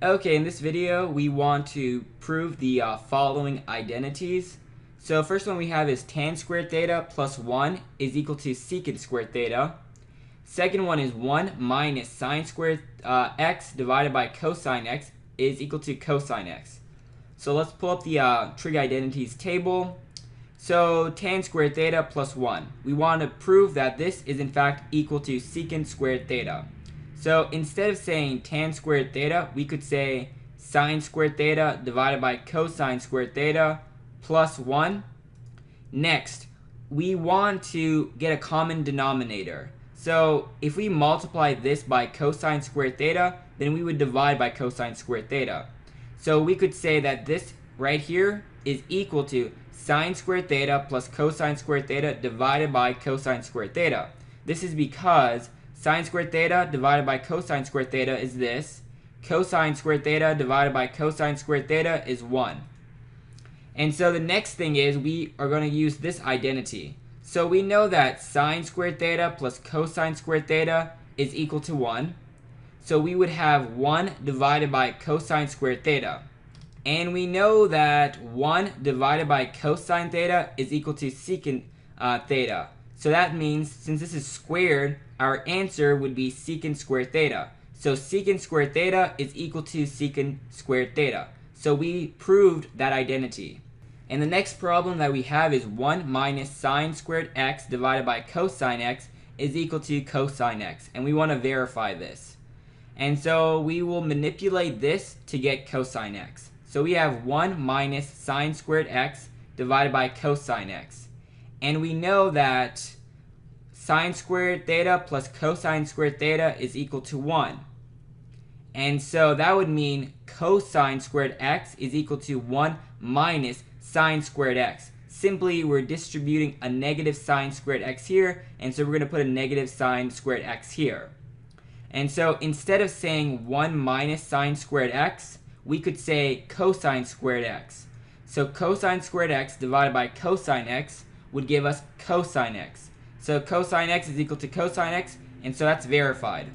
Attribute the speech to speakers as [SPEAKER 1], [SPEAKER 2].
[SPEAKER 1] Okay, in this video we want to prove the following identities. So first one we have is tan squared theta plus 1 is equal to secant squared theta. Second one is 1 minus sine squared x divided by cosine x is equal to cosine x. So let's pull up the trig identities table. So tan squared theta plus 1. We want to prove that this is in fact equal to secant squared theta. So instead of saying tan squared theta, we could say sine squared theta divided by cosine squared theta plus 1. Next, we want to get a common denominator. So if we multiply this by cosine squared theta, then we would divide by cosine squared theta. So we could say that this right here is equal to sine squared theta plus cosine squared theta divided by cosine squared theta. This is because sine squared theta divided by cosine squared theta is this. Cosine squared theta divided by cosine squared theta is 1. And so the next thing is we are going to use this identity. So we know that sine squared theta plus cosine squared theta is equal to 1. So we would have 1 divided by cosine squared theta. And we know that 1 divided by cosine theta is equal to secant theta. So that means since this is squared, our answer would be secant squared theta. So secant squared theta is equal to secant squared theta. So we proved that identity. And the next problem that we have is 1 minus sine squared x divided by cosine x is equal to cosine x. And we want to verify this. And so we will manipulate this to get cosine x. So we have 1 minus sine squared x divided by cosine x. And we know that sine squared theta plus cosine squared theta is equal to 1. And so that would mean cosine squared x is equal to 1 minus sine squared x. Simply, we're distributing a negative sine squared x here, and so we're going to put a negative sine squared x here. And so instead of saying 1 minus sine squared x, we could say cosine squared x. So cosine squared x divided by cosine x would give us cosine x. So cosine x is equal to cosine x, and so that's verified.